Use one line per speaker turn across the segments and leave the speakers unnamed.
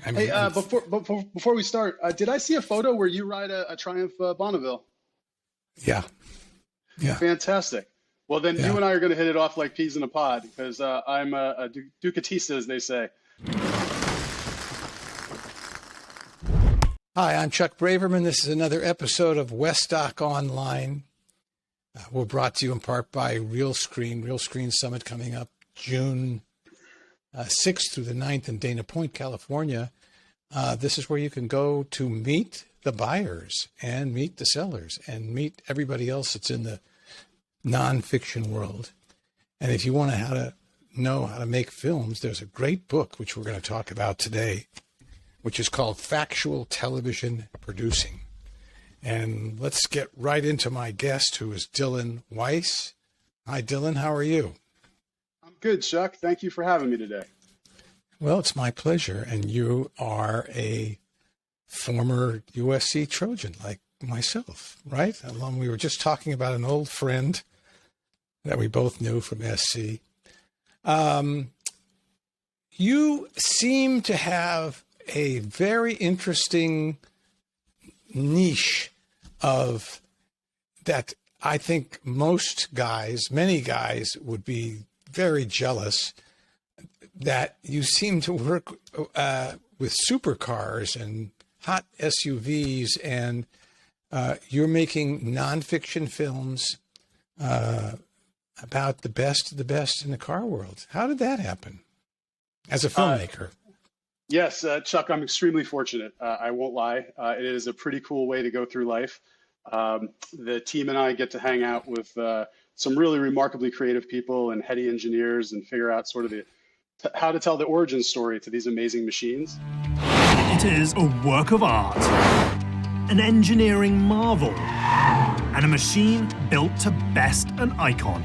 I
Hey,
mean,
before we start, did I see a photo where you ride a Triumph Bonneville?
yeah, yeah,
Fantastic. Well, then you
yeah.
and I are going to hit it off like peas in a pod because I'm a Ducatista, as they say.
Hi, I'm Chuck Braverman. This is another episode of Westock Online. We're brought to you in part by Real Screen Summit coming up June 6th through the 9th in Dana Point, California. This is where you can go to meet the buyers and meet the sellers and meet everybody else that's in the nonfiction world. And if you want to know how to make films, there's a great book, which we're going to talk about today, which is called Factual Television Producing. And let's get right into my guest, who is Dylan Weiss. Hi, Dylan. How are you?
I'm good, Chuck. Thank you for having me today.
Well, it's my pleasure. And you are a former USC Trojan like myself, right? We were just talking about an old friend that we both knew from SC. You seem to have a very interesting niche of that. I think many guys would be very jealous that you seem to work with supercars and hot SUVs, and you're making nonfiction films about the best of the best in the car world. How did that happen as a filmmaker?
Yes, Chuck, I'm extremely fortunate. I won't lie. It is a pretty cool way to go through life. The team and I get to hang out with some really remarkably creative people and heady engineers and figure out sort of how to tell the origin story to these amazing machines.
It is a work of art, an engineering marvel, and a machine built to best an icon.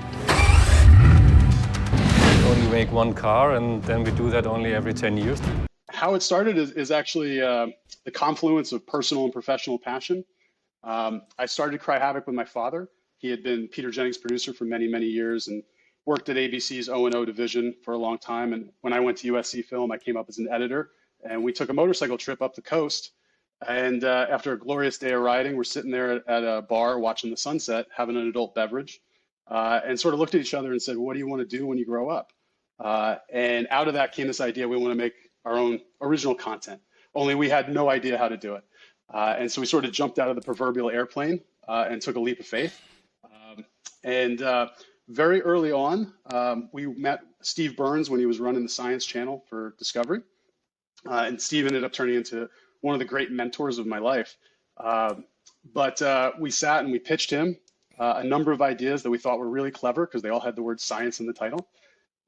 We only make one car, and then we do that only every 10 years.
How it started is actually the confluence of personal and professional passion. I started Cry Havoc with my father. He had been Peter Jennings' producer for many, many years and worked at ABC's O&O division for a long time. And when I went to USC Film, I came up as an editor, and we took a motorcycle trip up the coast. And after a glorious day of riding, we're sitting there at a bar watching the sunset, having an adult beverage, and sort of looked at each other and said, what do you want to do when you grow up? And out of that came this idea, we want to make our own original content, only we had no idea how to do it. And so we sort of jumped out of the proverbial airplane and took a leap of faith. Very early on, we met Steve Burns when he was running the Science Channel for Discovery. And Steve ended up turning into one of the great mentors of my life. But we sat and we pitched him a number of ideas that we thought were really clever because they all had the word science in the title.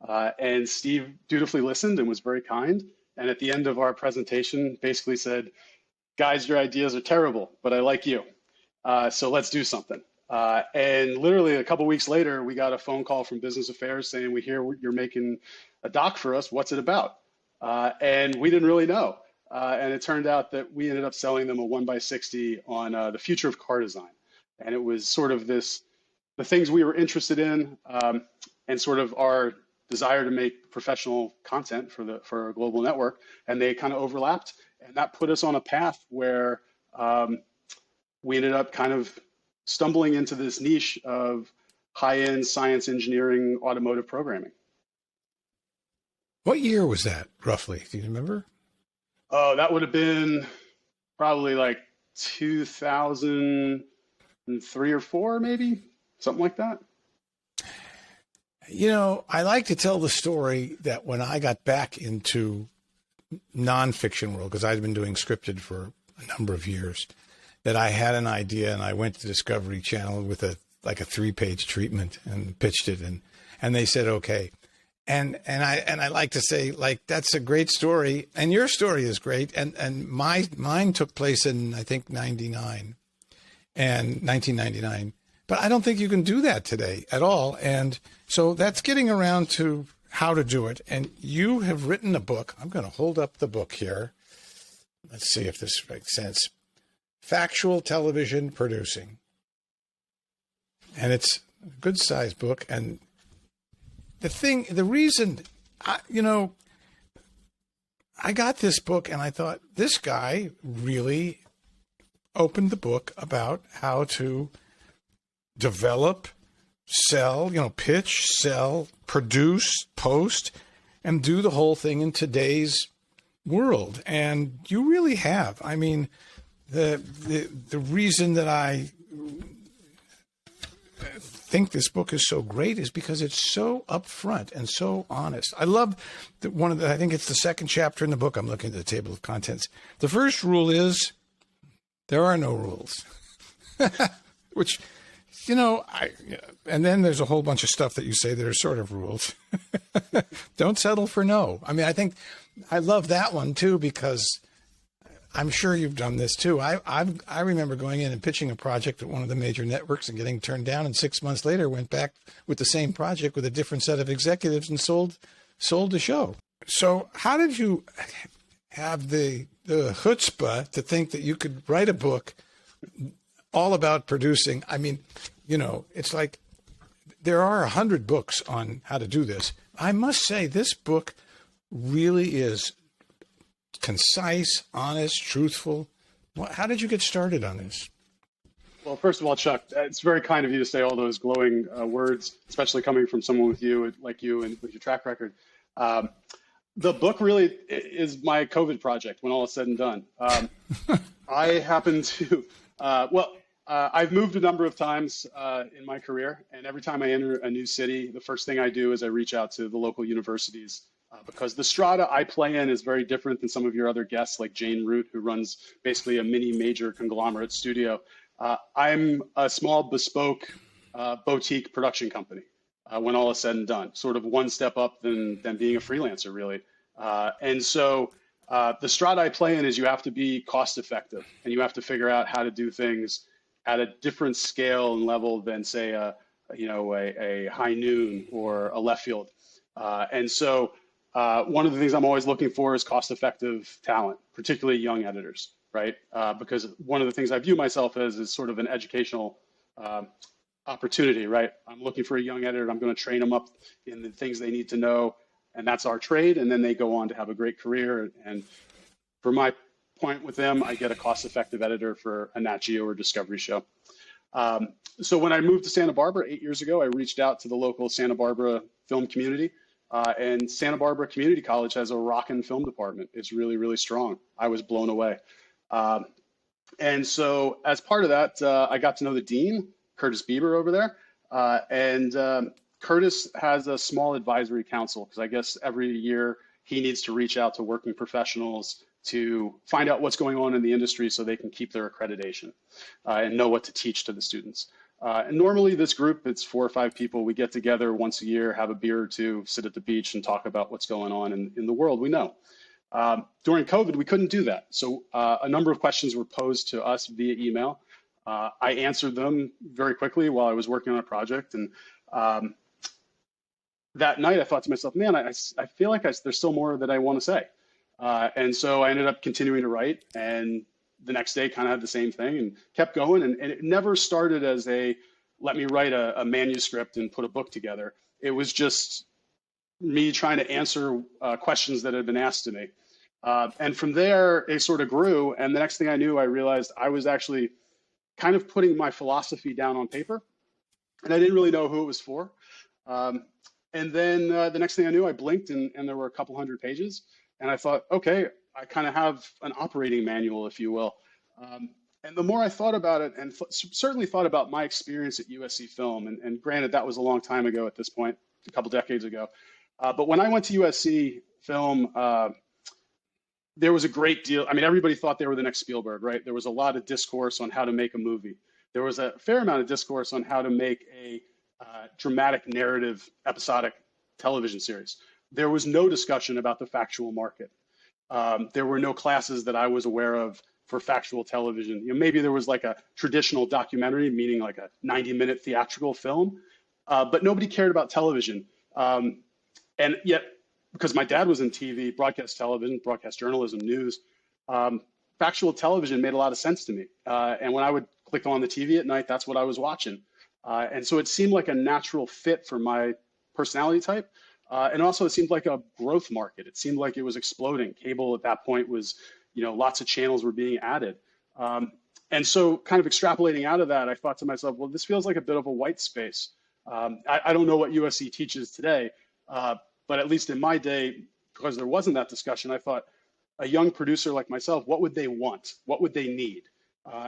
And Steve dutifully listened and was very kind. And at the end of our presentation, basically said, guys, your ideas are terrible, but I like you. So let's do something. And literally a couple weeks later, we got a phone call from Business Affairs saying, we hear you're making a doc for us. What's it about? And we didn't really know. And it turned out that we ended up selling them a 1x60 on the future of car design. And it was sort of the things we were interested in and sort of our desire to make professional content for a global network, and they kind of overlapped, and that put us on a path where we ended up kind of stumbling into this niche of high-end science, engineering, automotive programming.
What year was that, roughly? Do you remember?
Oh, that would have been probably like 2003 or 4, maybe, something like that.
You know, I like to tell the story that when I got back into nonfiction world, because I'd been doing scripted for a number of years, that I had an idea and I went to Discovery Channel with a 3-page treatment and pitched it, and they said okay. And I like to say, like, that's a great story, and your story is great, and mine took place in I think 1999. But I don't think you can do that today at all. And so that's getting around to how to do it. And you have written a book. I'm going to hold up the book here. Let's see if this makes sense. Factual Television Producing. And it's a good sized book. And the reason, I got this book and I thought, this guy really opened the book about how to develop, sell, pitch, sell, produce, post, and do the whole thing in today's world. And you really have. I mean, the reason that I think this book is so great is because it's so upfront and so honest. I love that I think it's the second chapter in the book. I'm looking at the table of contents. The first rule is there are no rules, which, and then there's a whole bunch of stuff that you say that are sort of rules. Don't settle for no. I mean, I love that one too, because I'm sure you've done this too. I remember going in and pitching a project at one of the major networks and getting turned down, and 6 months later went back with the same project with a different set of executives and sold the show. So how did you have the chutzpah to think that you could write a book all about producing? I mean, it's like there are 100 books on how to do this. I must say this book really is concise, honest, truthful. How did you get started on this?
Well, first of all, Chuck, it's very kind of you to say all those glowing words, especially coming from someone like you and with your track record. The book really is my COVID project when all is said and done. I happen to, I've moved a number of times in my career, and every time I enter a new city, the first thing I do is I reach out to the local universities. Because the strata I play in is very different than some of your other guests, like Jane Root, who runs basically a mini major conglomerate studio. I'm a small bespoke boutique production company when all is said and done, sort of one step up than being a freelancer, really. And so the strata I play in is you have to be cost effective, and you have to figure out how to do things at a different scale and level than, say, a High Noon or a Left Field. And so one of the things I'm always looking for is cost-effective talent, particularly young editors, right? Because one of the things I view myself as is sort of an educational opportunity, right? I'm looking for a young editor. I'm going to train them up in the things they need to know, and that's our trade. And then they go on to have a great career. And for my point with them, I get a cost-effective editor for a Nat Geo or Discovery show. So when I moved to Santa Barbara 8 years ago, I reached out to the local Santa Barbara film community. And Santa Barbara Community College has a rockin' film department. It's really, really strong. I was blown away. And so as part of that, I got to know the dean, Curtis Bieber, over there. And Curtis has a small advisory council, because I guess every year he needs to reach out to working professionals to find out what's going on in the industry so they can keep their accreditation and know what to teach to the students. And normally this group, it's 4 or 5 people. We get together once a year, have a beer or two, sit at the beach and talk about what's going on in the world we know. During COVID, we couldn't do that. So a number of questions were posed to us via email. I answered them very quickly while I was working on a project. And that night I thought to myself, man, I feel like there's still more that I want to say. And so I ended up continuing to write, and the next day kind of had the same thing and kept going. And it never started as let me write a manuscript and put a book together. It was just me trying to answer questions that had been asked to me. And from there, it sort of grew. And the next thing I knew, I realized I was actually kind of putting my philosophy down on paper, and I didn't really know who it was for. And then the next thing I knew, I blinked and there were a couple hundred pages. And I thought, okay, I kind of have an operating manual, if you will. And the more I thought about it, and certainly thought about my experience at USC Film, and granted, that was a long time ago at this point, a couple decades ago. But when I went to USC Film, there was a great deal. I mean, everybody thought they were the next Spielberg, right? There was a lot of discourse on how to make a movie. There was a fair amount of discourse on how to make a dramatic narrative episodic television series. There was no discussion about the factual market. There were no classes that I was aware of for factual television. You know, maybe there was like a traditional documentary, meaning like a 90-minute theatrical film, but nobody cared about television. And yet, because my dad was in TV, broadcast television, broadcast journalism, news, factual television made a lot of sense to me. And when I would click on the TV at night, that's what I was watching. And so it seemed like a natural fit for my personality type. And also, it seemed like a growth market. It seemed like it was exploding. Cable at that point was, lots of channels were being added. And so kind of extrapolating out of that, I thought to myself, well, this feels like a bit of a white space. I don't know what USC teaches today, but at least in my day, because there wasn't that discussion, I thought a young producer like myself, what would they want? What would they need?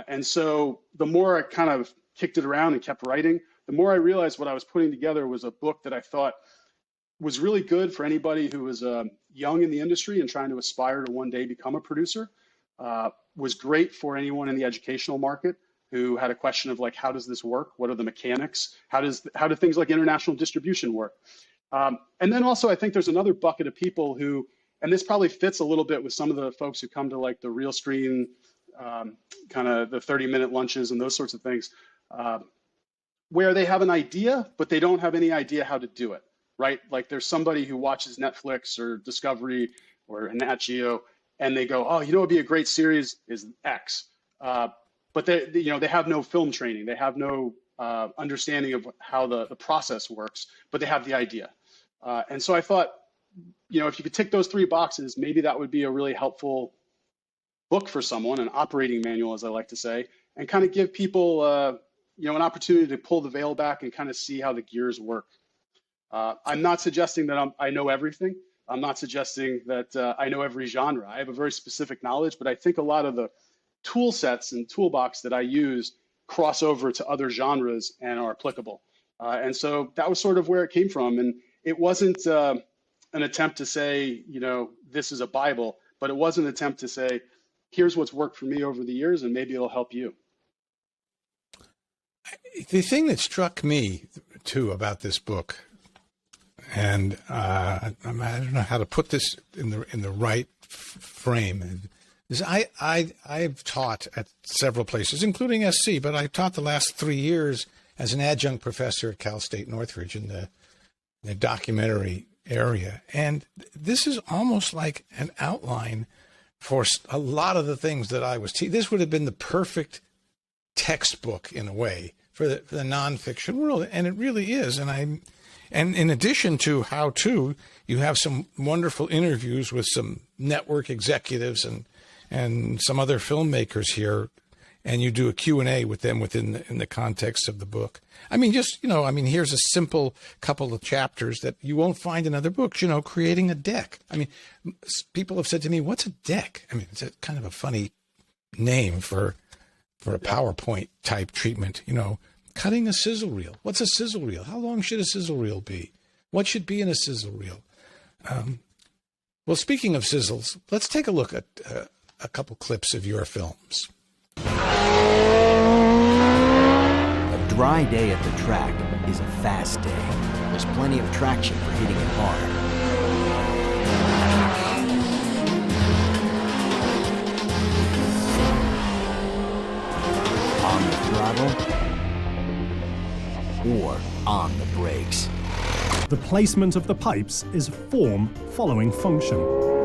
And so the more I kind of kicked it around and kept writing, the more I realized what I was putting together was a book that I thought was really good for anybody who was young in the industry and trying to aspire to one day become a producer. Was great for anyone in the educational market who had a question of like, how does this work? What are the mechanics? How do things like international distribution work? And then also, I think there's another bucket of people who, and this probably fits a little bit with some of the folks who come to like the Real Screen, kind of the 30-minute lunches and those sorts of things, where they have an idea, but they don't have any idea how to do it, right? Like there's somebody who watches Netflix or Discovery or Nat Geo, and they go, oh, it'd be a great series is X. But they have no film training. They have no understanding of how the process works, but they have the idea. And so I thought, if you could tick those three boxes, maybe that would be a really helpful book for someone, an operating manual, as I like to say, and kind of give people, an opportunity to pull the veil back and kind of see how the gears work. I'm not suggesting that I know everything. I'm not suggesting that I know every genre. I have a very specific knowledge, but I think a lot of the tool sets and toolbox that I use cross over to other genres and are applicable. And so that was sort of where it came from. And it wasn't an attempt to say, this is a Bible, but it was an attempt to say, here's what's worked for me over the years, and maybe it'll help you.
The thing that struck me, too, about this book, and I don't know how to put this in the right frame, is I've taught at several places, including SC, but I've taught the last 3 years as an adjunct professor at Cal State Northridge in the documentary area. And this is almost like an outline for a lot of the things that I was teaching. This would have been the perfect textbook in a way for the nonfiction world, and it really is. And in addition to how to, you have some wonderful interviews with some network executives and some other filmmakers here, and you do a Q&A with them in the context of the book. I mean, here's a simple couple of chapters that you won't find in other books, creating a deck. I mean, people have said to me, what's a deck? I mean, it's kind of a funny name for a PowerPoint type treatment, cutting a sizzle reel. What's a sizzle reel? How long should a sizzle reel be? What should be in a sizzle reel? Well, speaking of sizzles, let's take a look at a couple clips of your films.
A dry day at the track is a fast day. There's plenty of traction for hitting it hard. On the throttle or on the brakes.
The placement of the pipes is form following function.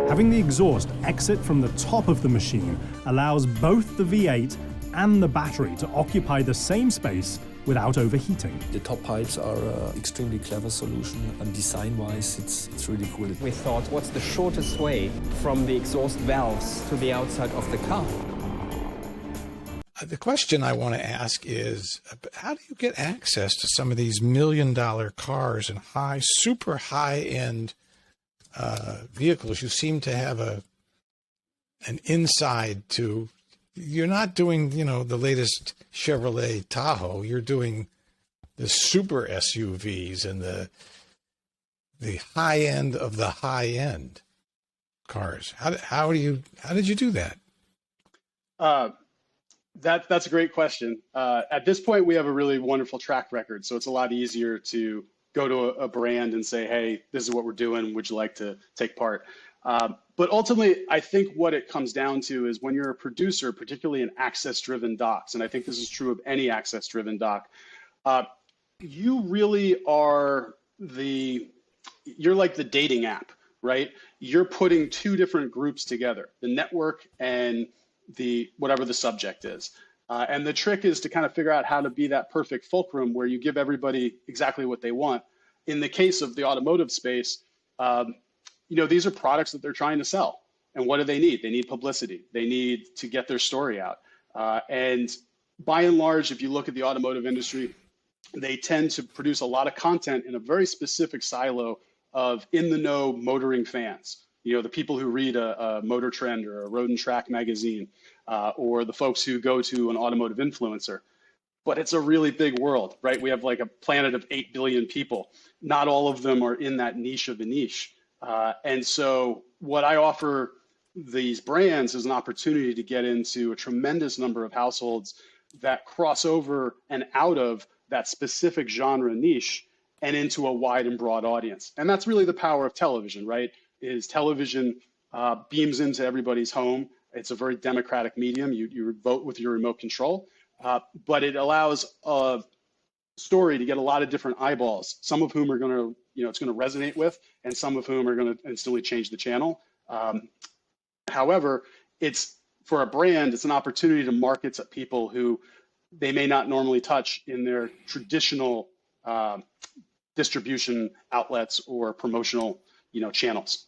Having the exhaust exit from the top of the machine allows both the V8 and the battery to occupy the same space without overheating.
The top pipes are an extremely clever solution, and design-wise, it's really cool.
We thought, what's the shortest way from the exhaust valves to the outside of the car?
The question I want to ask is, how do you get access to some of these $1 million cars and super high-end vehicles? You seem to have an inside to. You're not doing, the latest Chevrolet Tahoe. You're doing the super SUVs and the high end of the high end cars. How did you do that?
That's a great question. At this point, we have a really wonderful track record, so it's a lot easier to go to a brand and say, hey, this is what we're doing. Would you like to take part? But ultimately, I think what it comes down to is when you're a producer, particularly in access-driven docs, and I think this is true of any access-driven doc, you really are you're like the dating app, right? You're putting two different groups together, the network and whatever the subject is. And the trick is to kind of figure out how to be that perfect fulcrum where you give everybody exactly what they want. In the case of the automotive space, These are products that they're trying to sell. And what do they need? They need publicity. They need to get their story out. And by and large, if you look at the automotive industry, they tend to produce a lot of content in a very specific silo of in-the-know motoring fans. The people who read a Motor Trend or a Road and Track magazine, or the folks who go to an automotive influencer. But it's a really big world, right? We have like a planet of 8 billion people. Not all of them are in that niche of the niche. And so what I offer these brands is an opportunity to get into a tremendous number of households that cross over and out of that specific genre niche and into a wide and broad audience. And that's really the power of television, right? Is television beams into everybody's home. It's a very democratic medium. You vote with your remote control, but it allows a story to get a lot of different eyeballs, some of whom are going to, it's going to resonate with, and some of whom are going to instantly change the channel. However, it's for a brand, it's an opportunity to market to people who they may not normally touch in their traditional distribution outlets or promotional, channels.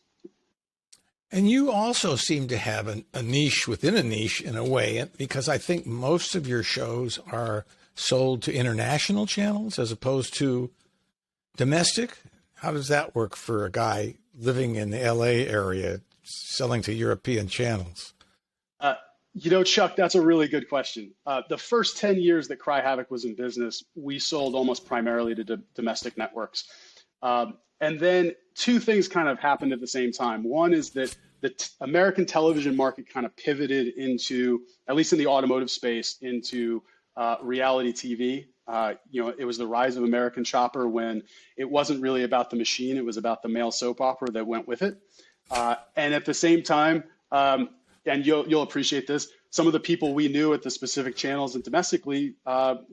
And you also seem to have a niche within a niche in a way, because I think most of your shows are sold to international channels as opposed to domestic. How does that work for a guy living in the LA area selling to European channels?
Chuck, that's a really good question. The first 10 years that Cry Havoc was in business, we sold almost primarily to domestic networks. And then two things kind of happened at the same time. One is that the American television market kind of pivoted into, at least in the automotive space, into reality TV. It was the rise of American Chopper when it wasn't really about the machine, it was about the male soap opera that went with it. And at the same time, and you'll appreciate this, some of the people we knew at the specific channels and domestically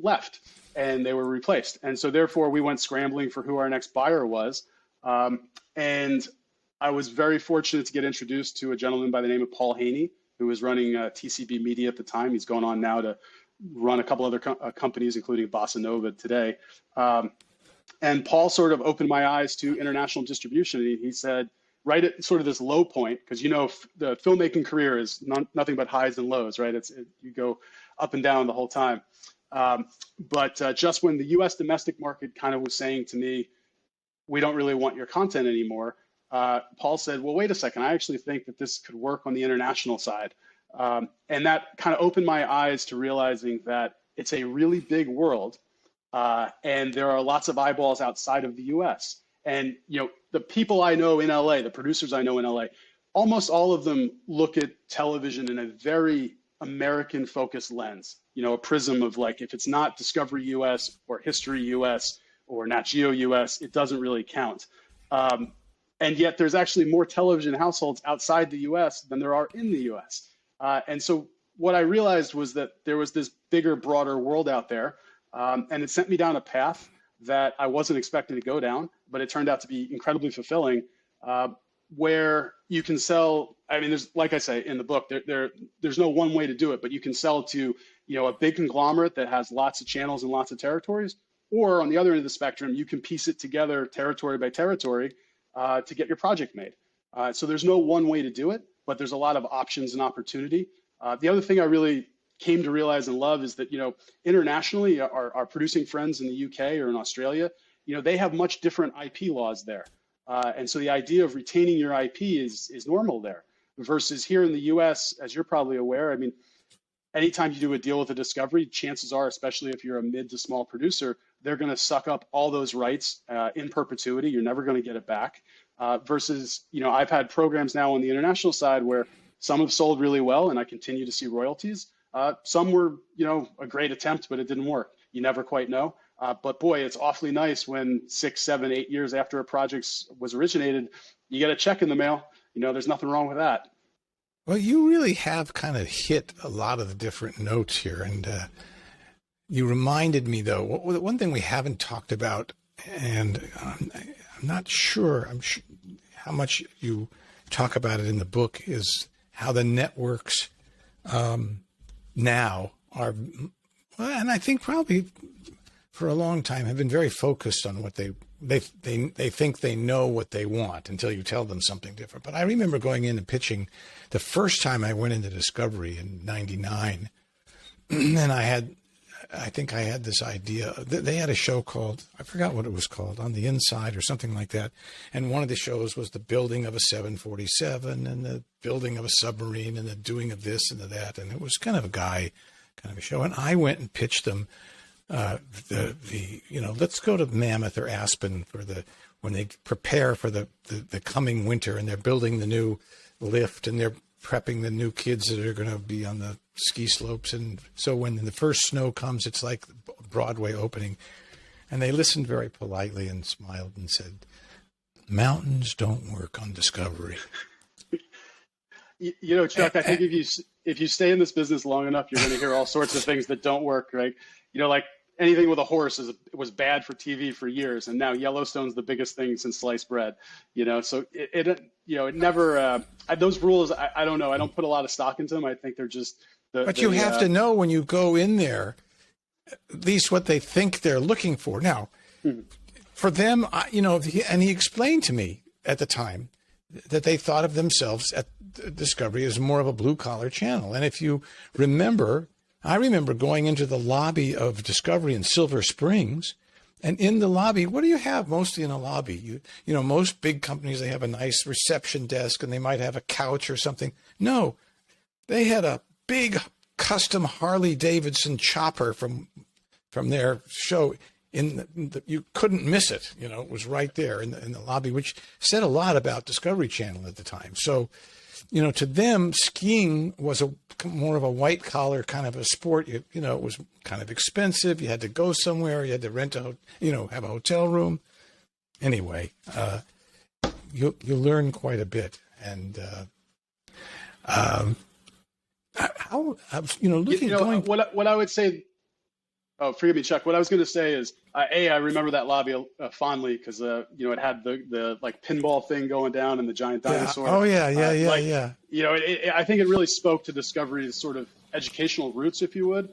left, and they were replaced. And so therefore we went scrambling for who our next buyer was. And I was very fortunate to get introduced to a gentleman by the name of Paul Haney, who was running TCB Media at the time. He's gone on now to run a couple other companies, including Bossa Nova today. And Paul sort of opened my eyes to international distribution. He said, right at sort of this low point, because the filmmaking career is nothing but highs and lows, right? You go up and down the whole time. But just when the U.S. domestic market kind of was saying to me, we don't really want your content anymore, Paul said, well, wait a second, I actually think that this could work on the international side. And that kind of opened my eyes to realizing that it's a really big world, and there are lots of eyeballs outside of the U.S. And the people I know in LA, the producers I know in LA, almost all of them look at television in a very American-focused lens. A prism of like, if it's not Discovery US or History US or Nat Geo US, it doesn't really count. And yet there's actually more television households outside the US than there are in the US. And so what I realized was that there was this bigger, broader world out there, and it sent me down a path that I wasn't expecting to go down, but it turned out to be incredibly fulfilling, where you can sell. I mean, there's, like I say in the book, there's no one way to do it, but you can sell to, a big conglomerate that has lots of channels and lots of territories, or on the other end of the spectrum, you can piece it together territory by territory to get your project made. So there's no one way to do it, but there's a lot of options and opportunity. The other thing I really came to realize and love is that, internationally, our producing friends in the UK or in Australia, they have much different IP laws there. And so the idea of retaining your IP is normal there, versus here in the US, as you're probably aware. I mean, anytime you do a deal with a Discovery, chances are, especially if you're a mid to small producer, they're going to suck up all those rights in perpetuity. You're never going to get it back. Versus, I've had programs now on the international side where some have sold really well and I continue to see royalties. Some were, a great attempt, but it didn't work. You never quite know. But boy, it's awfully nice when 6, 7, 8 years after a project was originated, you get a check in the mail. There's nothing wrong with that.
Well, you really have kind of hit a lot of the different notes here. And you reminded me, though, one thing we haven't talked about, and I'm not sure how much you talk about it in the book, is how the networks now are, and I think probably for a long time have been very focused on what they they think they know what they want until you tell them something different. But I remember going in and pitching the first time I went into Discovery in '99, and I think I had this idea. They had a show called, I forgot what it was called, On the Inside or something like that. And one of the shows was the building of a 747 and the building of a submarine and the doing of this and of that. And it was kind of a guy kind of a show. And I went and pitched them let's go to Mammoth or Aspen when they prepare for the coming winter, and they're building the new lift and they're prepping the new kids that are going to be on the ski slopes. And so when the first snow comes, it's like Broadway opening. And they listened very politely and smiled and said, "Mountains don't work on Discovery."
Chuck, I think if you stay in this business long enough, you're going to hear all sorts of things that don't work, right? Like anything with a horse was bad for TV for years, and now Yellowstone's the biggest thing since sliced bread. So it never those rules. I don't know. I don't put a lot of stock into them. I think they're just.
But you have to know when you go in there, at least what they think they're looking for. Now, for them, and he explained to me at the time that they thought of themselves at Discovery as more of a blue-collar channel. And if you remember, I remember going into the lobby of Discovery in Silver Springs, and in the lobby, what do you have mostly in a lobby? Most big companies, they have a nice reception desk and they might have a couch or something. No, they had a big custom Harley Davidson chopper from their show. You couldn't miss it. It was right there in the lobby, which said a lot about Discovery Channel at the time. So, to them, skiing was more of a white collar kind of a sport. It was kind of expensive. You had to go somewhere. You had to rent have a hotel room. Anyway, you learn quite a bit. And
what I would say. Oh, forgive me, Chuck. What I was going to say is, I remember that lobby fondly because it had the like pinball thing going down and the giant dinosaur.
Oh yeah.
I think it really spoke to Discovery's sort of educational roots, if you would,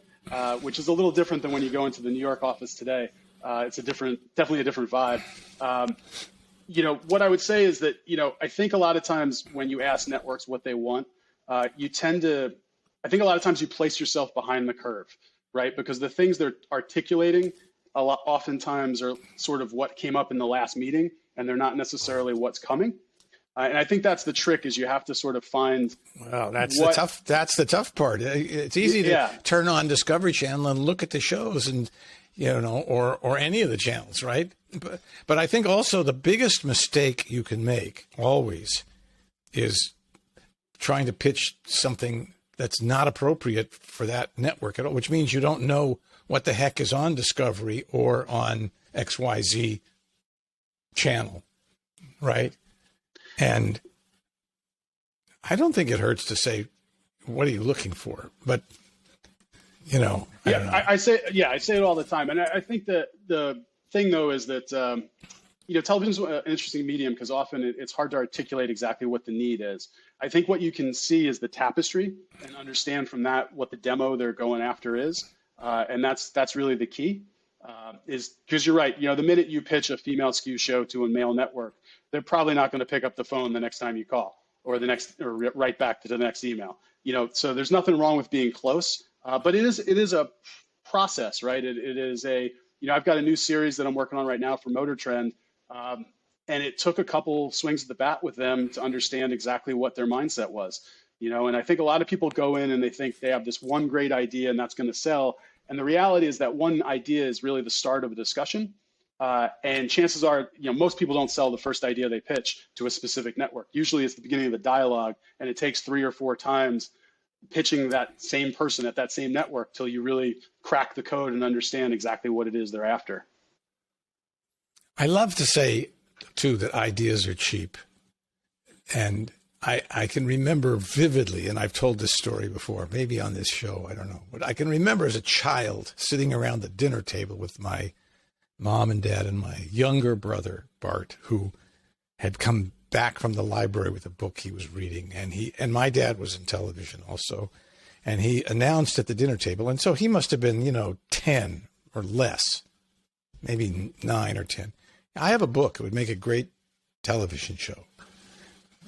which is a little different than when you go into the New York office today. It's definitely a different vibe. What I would say is that I think a lot of times when you ask networks what they want, I think a lot of times you place yourself behind the curve. Right, because the things they're articulating oftentimes are sort of what came up in the last meeting, and they're not necessarily what's coming. And I think that's the trick: is you have to sort of find. Well,
that's the tough part. It's easy to turn on Discovery Channel and look at the shows, and or any of the channels, right? But I think also the biggest mistake you can make always is trying to pitch something that's not appropriate for that network at all, which means you don't know what the heck is on Discovery or on XYZ channel, right? And I don't think it hurts to say, what are you looking for? But,
I say it all the time. And I think that the thing, though, is that, television is an interesting medium because often it's hard to articulate exactly what the need is. I think what you can see is the tapestry and understand from that what the demo they're going after is. And that's really the key, is because you're right. The minute you pitch a female skew show to a male network, they're probably not going to pick up the phone the next time you call or right back to the next email. So there's nothing wrong with being close, but it is a process, right? It is I've got a new series that I'm working on right now for Motor Trend. And it took a couple swings of the bat with them to understand exactly what their mindset was, and I think a lot of people go in and they think they have this one great idea and that's going to sell. And the reality is that one idea is really the start of a discussion. And chances are, most people don't sell the first idea they pitch to a specific network. Usually it's the beginning of the dialogue, and it takes 3 or 4 times pitching that same person at that same network till you really crack the code and understand exactly what it is they're after.
I love to say, too, that ideas are cheap. And I can remember vividly, and I've told this story before, maybe on this show, I don't know. But I can remember as a child sitting around the dinner table with my mom and dad and my younger brother, Bart, who had come back from the library with a book he was reading. And my dad was in television also. And he announced at the dinner table. And so he must have been, 10 or less, maybe 9 or 10. I have a book. It would make a great television show.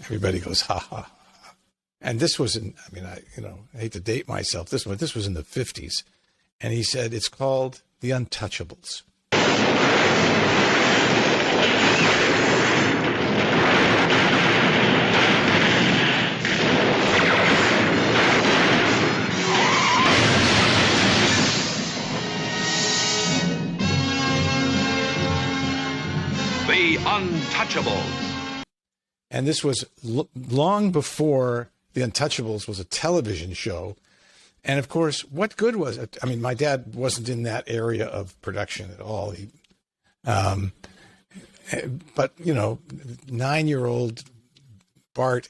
Everybody goes, ha, ha, ha. And this was in, I mean, I hate to date myself. This was in the 50s. And he said, it's called The Untouchables.
The Untouchables.
And this was long before The Untouchables was a television show. And of course, what good was it? I mean, my dad wasn't in that area of production at all. But, 9-year-old Bart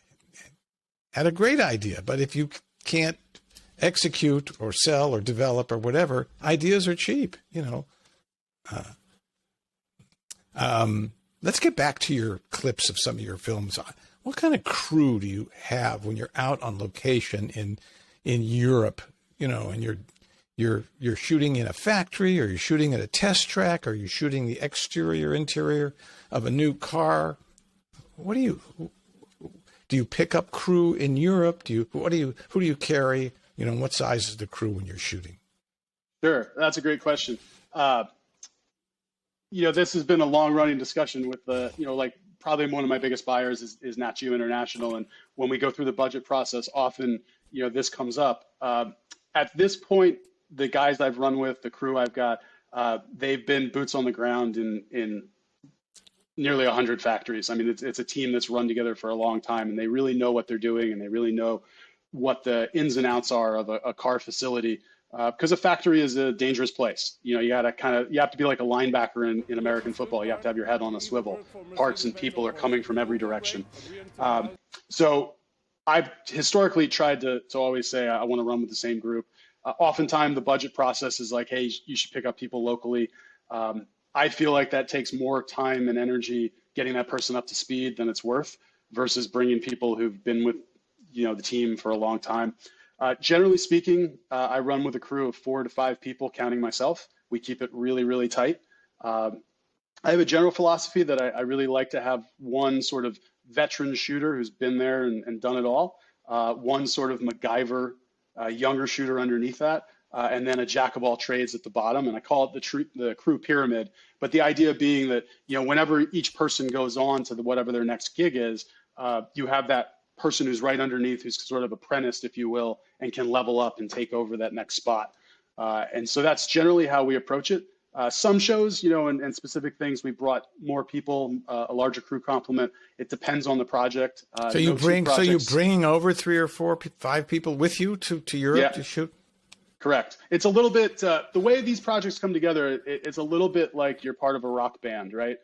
had a great idea. But if you can't execute or sell or develop or whatever, ideas are cheap, Let's get back to your clips of some of your films. What kind of crew do you have when you're out on location in Europe, and you're shooting in a factory, or you're shooting at a test track, or you're shooting the exterior, interior of a new car? What do you pick up crew in Europe? Who do you carry? What size is the crew when you're shooting?
Sure, that's a great question. This has been a long-running discussion with probably one of my biggest buyers is Nat Geo International, and when we go through the budget process, often this comes up. At this point, the guys I've run with, the crew I've got, they've been boots on the ground in nearly 100 factories. I mean, it's a team that's run together for a long time, and they really know what they're doing, and they really know what the ins and outs are of a car facility. Because a factory is a dangerous place. You have to be like a linebacker in American football. You have to have your head on a swivel. Parts and people are coming from every direction. So I've historically tried to always say I want to run with the same group. Oftentimes the budget process is like, hey, you should pick up people locally. I feel like that takes more time and energy getting that person up to speed than it's worth versus bringing people who've been with the team for a long time. Generally speaking, I run with a crew of 4 to 5 people, counting myself. We keep it really, really tight. I have a general philosophy that I really like to have one sort of veteran shooter who's been there and done it all, one sort of MacGyver younger shooter underneath that, and then a jack of all trades at the bottom. And I call it the crew pyramid. But the idea being that whenever each person goes on to whatever their next gig is, you have that person who's right underneath, who's sort of apprenticed, if you will, and can level up and take over that next spot. And so that's generally how we approach it. Some shows, and specific things, we brought more people, a larger crew complement. It depends on the project.
So you're bringing over 3 or 4, 5 people with you to Europe to shoot?
Correct. It's a little bit, the way these projects come together, it's a little bit like you're part of a rock band, right?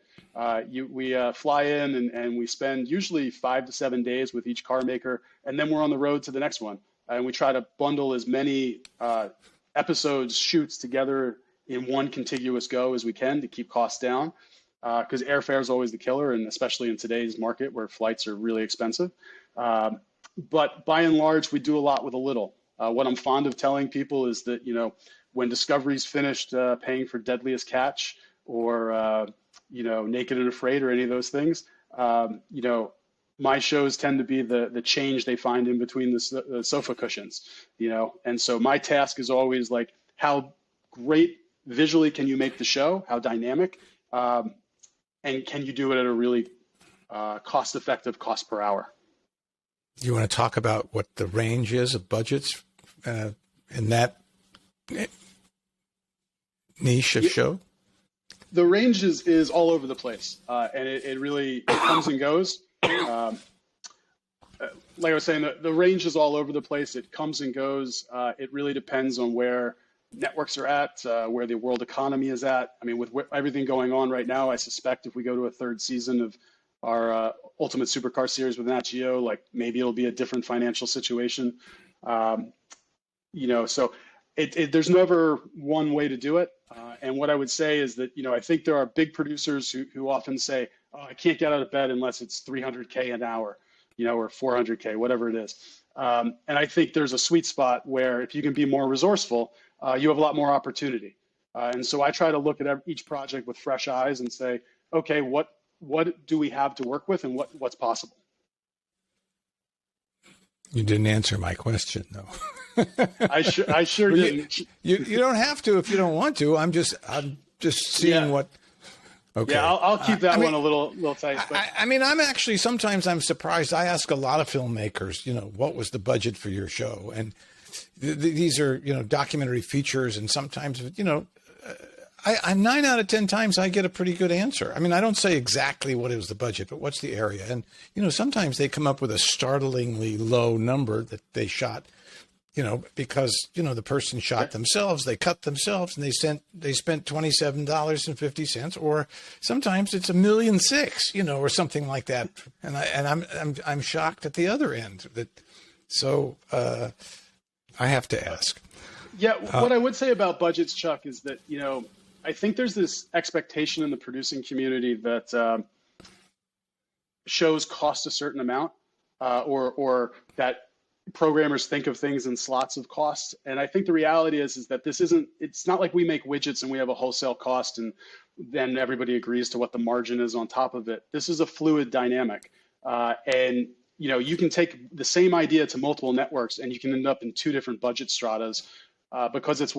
We fly in and we spend usually 5 to 7 days with each car maker, and then we're on the road to the next one. And we try to bundle as many episodes, shoots together in one contiguous go as we can to keep costs down, because airfare is always the killer, and especially in today's market where flights are really expensive. But by and large, we do a lot with a little. What I'm fond of telling people is that, when Discovery's finished paying for Deadliest Catch or, Naked and Afraid or any of those things, my shows tend to be the change they find in between the sofa cushions, and so my task is always like, how great visually can you make the show, how dynamic, and can you do it at a really cost-effective cost per hour.
Do you want to talk about what the range is of budgets in that niche of show?
The range is all over the place, and it really comes and goes. Like I was saying, the range is all over the place. It comes and goes. It really depends on where networks are at, where the world economy is at. I mean, with everything going on right now, I suspect if we go to a 3rd season of our Ultimate Supercar series with Nat Geo, like maybe it'll be a different financial situation. So there's never one way to do it. And what I would say is that, I think there are big producers who often say, oh, I can't get out of bed unless it's $300K an hour, or $400K, whatever it is. And I think there's a sweet spot where if you can be more resourceful, you have a lot more opportunity. And so I try to look at each project with fresh eyes and say, okay, what do we have to work with and what's possible?
You didn't answer my question, though.
I sure didn't.
You don't have to if you don't want to. I'm just seeing what. Okay.
Yeah, I'll keep that one a little tight. But.
Sometimes I'm surprised. I ask a lot of filmmakers, what was the budget for your show? And these are, documentary features. And sometimes, 9 out of 10 times I get a pretty good answer. I mean, I don't say exactly what is the budget, but what's the area? And, sometimes they come up with a startlingly low number that they shot, because, the person shot themselves, they cut themselves, and they spent $27.50, or sometimes it's $1.6 million, or something like that. And I'm shocked at the other end so I have to ask.
Yeah. What I would say about budgets, Chuck, is that, I think there's this expectation in the producing community that shows cost a certain amount, or that programmers think of things in slots of costs. And I think the reality is that it's not like we make widgets and we have a wholesale cost and then everybody agrees to what the margin is on top of it. This is a fluid dynamic. And you can take the same idea to multiple networks and you can end up in 2 different budget stratas because it's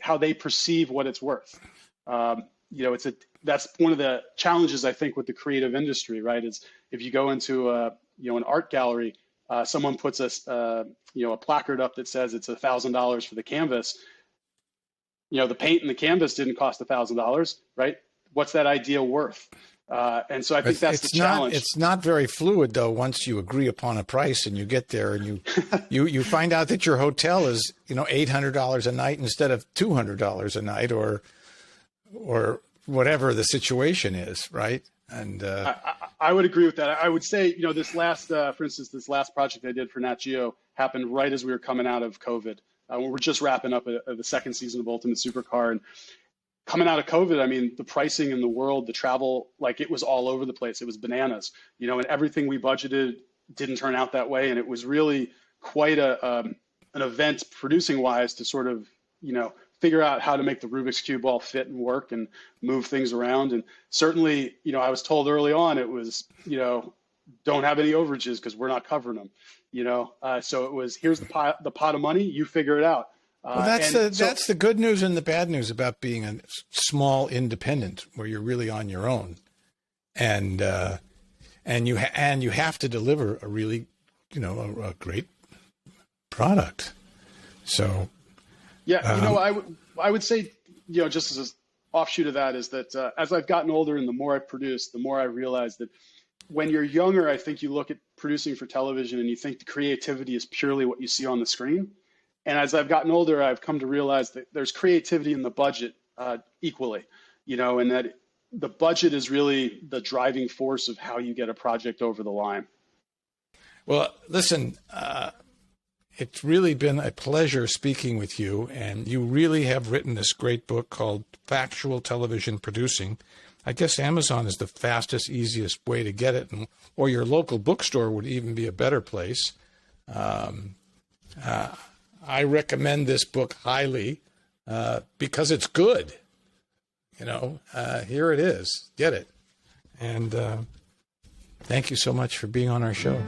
how they perceive what it's worth. That's one of the challenges I think with the creative industry, right? Is if you go into an art gallery, someone puts a placard up that says it's $1,000 for the canvas. The paint and the canvas didn't cost $1,000, right? What's that idea worth? And so I think that's the challenge.
It's not very fluid though. Once you agree upon a price and you get there and you find out that your hotel is $800 a night instead of $200 a night, or whatever the situation is, right? And
I would agree with that. I would say, for instance, this last project I did for Nat Geo happened right as we were coming out of COVID. We're just wrapping up the second season of Ultimate Supercar, and coming out of COVID, I mean, the pricing in the world, the travel, it was all over the place. It was bananas, and everything we budgeted didn't turn out that way. And it was really quite an event producing wise to sort of, figure out how to make the Rubik's Cube all fit and work and move things around. And certainly, I was told early on it was, don't have any overages because we're not covering them, so it was, here's the pot of money, you figure it out.
Well, that's the good news and the bad news about being a small independent, where you're really on your own, and you have to deliver a really, a great product. So,
yeah, I would say, just as an offshoot of that is that as I've gotten older and the more I produce, the more I realize that when you're younger, I think you look at producing for television and you think the creativity is purely what you see on the screen. And as I've gotten older, I've come to realize that there's creativity in the budget equally, and that the budget is really the driving force of how you get a project over the line.
Well, listen, it's really been a pleasure speaking with you, and you really have written this great book called Factual Television Producing. I guess Amazon is the fastest, easiest way to get it, or your local bookstore would even be a better place. I recommend this book highly because it's good. Here it is. Get it. And thank you so much for being on our show.